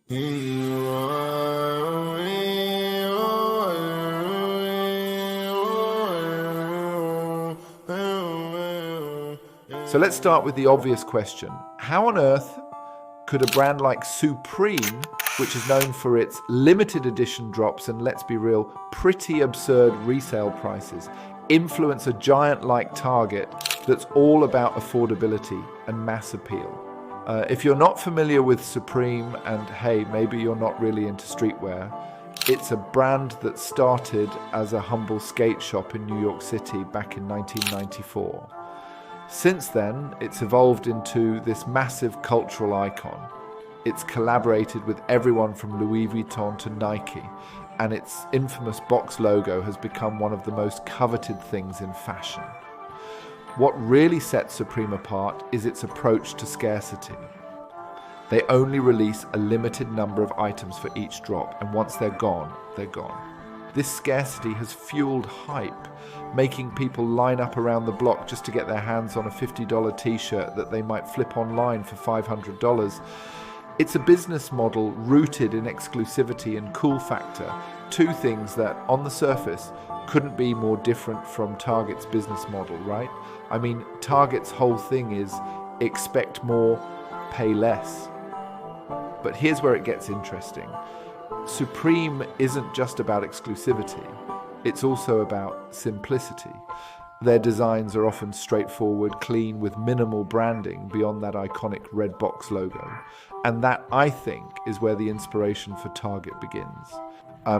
So let's start with the obvious question. How on earth could a brand like Supreme, which is known for its limited edition drops and, let's be real, pretty absurd resale prices, influence a giant like Target that's all about affordability and mass appeal? If you're not familiar with Supreme, and hey, maybe you're not really into streetwear, it's a brand that started as a humble skate shop in New York City back in 1994. Since then, it's evolved into this massive cultural icon. It's collaborated with everyone from Louis Vuitton to Nike, and its infamous box logo has become one of the most coveted things in fashion. What really sets Supreme apart is its approach to scarcity. They only release a limited number of items for each drop, and once they're gone, they're gone. This scarcity has fueled hype, making people line up around the block just to get their hands on a $50 t-shirt that they might flip online for $500. It's a business model rooted in exclusivity and cool factor, two things that, on the surface, couldn't be more different from Target's business model, right? I mean, Target's whole thing is expect more, pay less. But here's where it gets interesting. Supreme isn't just about exclusivity, it's also about simplicity. Their designs are often straightforward, clean, with minimal branding beyond that iconic red box logo. And that, I think, is where the inspiration for Target begins.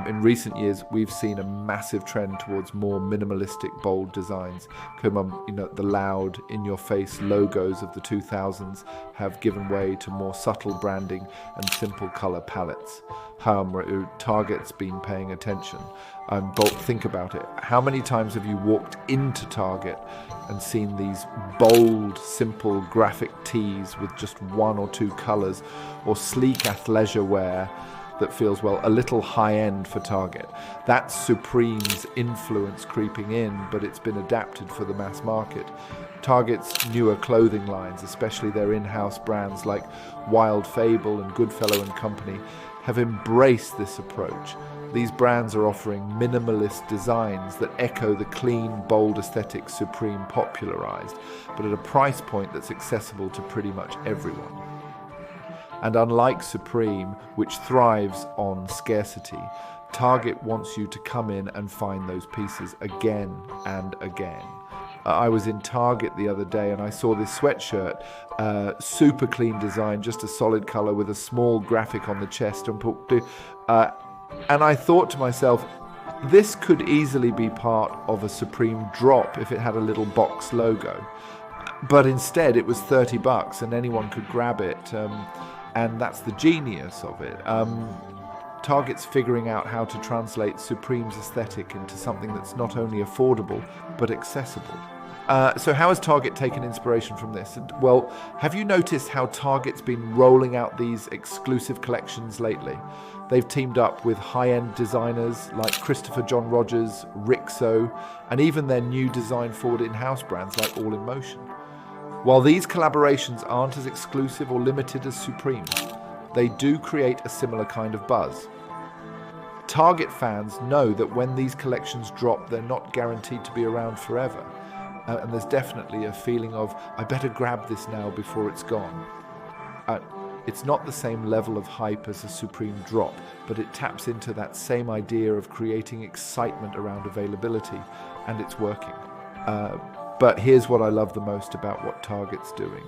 In recent years, we've seen a massive trend towards more minimalistic, bold designs. The loud, in-your-face logos of the 2000s have given way to more subtle branding and simple color palettes. Target's been paying attention. Think about it. How many times have you walked into Target and seen these bold, simple graphic tees with just one or two colors, or sleek athleisure wear that feels, well, a little high-end for Target? That's Supreme's influence creeping in, but it's been adapted for the mass market. Target's newer clothing lines, especially their in-house brands like Wild Fable and Goodfellow and Company, have embraced this approach. These brands are offering minimalist designs that echo the clean, bold aesthetic Supreme popularized, but at a price point that's accessible to pretty much everyone. And unlike Supreme, which thrives on scarcity, Target wants you to come in and find those pieces again and again. I was in Target the other day and I saw this sweatshirt, super clean design, just a solid color with a small graphic on the chest. And I thought to myself, this could easily be part of a Supreme drop if it had a little box logo. But instead it was $30 and anyone could grab it. And that's the genius of it. Target's figuring out how to translate Supreme's aesthetic into something that's not only affordable, but accessible. So how has Target taken inspiration from this? Well, have you noticed how Target's been rolling out these exclusive collections lately? They've teamed up with high-end designers like Christopher John Rogers, Rixo, and even their new design-forward in-house brands like All in Motion. While these collaborations aren't as exclusive or limited as Supreme, they do create a similar kind of buzz. Target fans know that when these collections drop, they're not guaranteed to be around forever. And there's definitely a feeling of, I better grab this now before it's gone. It's not the same level of hype as a Supreme drop, but it taps into that same idea of creating excitement around availability, and it's working. But here's what I love the most about what Target's doing.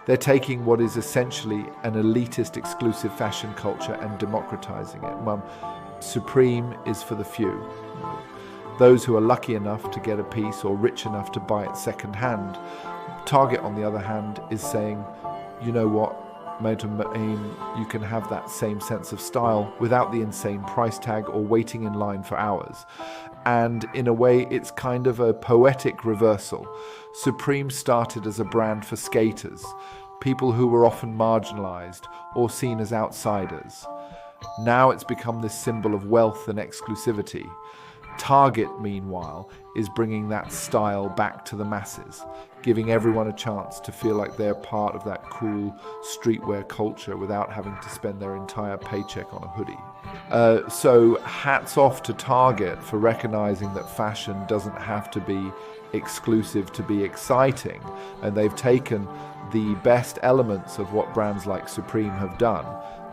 They're taking what is essentially an elitist exclusive fashion culture and democratizing it. Supreme is for the few. Those who are lucky enough to get a piece or rich enough to buy it second-hand. Target, on the other hand, is saying, you know what, you can have that same sense of style without the insane price tag or waiting in line for hours. And in a way, it's kind of a poetic reversal. Supreme started as a brand for skaters, people who were often marginalized or seen as outsiders. Now it's become this symbol of wealth and exclusivity. Target, meanwhile, is bringing that style back to the masses, giving everyone a chance to feel like they're part of that cool streetwear culture without having to spend their entire paycheck on a hoodie. So hats off to Target for recognizing that fashion doesn't have to be exclusive to be exciting, and they've taken the best elements of what brands like Supreme have done,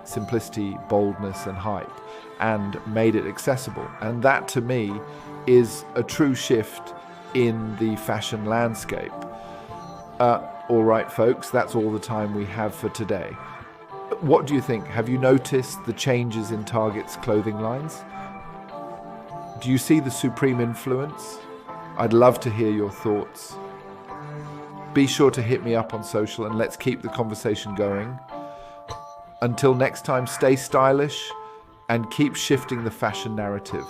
simplicity, boldness, and hype, and made it accessible. And that, to me, is a true shift in the fashion landscape. All right, folks, that's all the time we have for today. What do you think? Have you noticed the changes in Target's clothing lines? Do you see the Supreme influence? I'd love to hear your thoughts. Be sure to hit me up on social and let's keep the conversation going. Until next time, stay stylish and keep shifting the fashion narrative.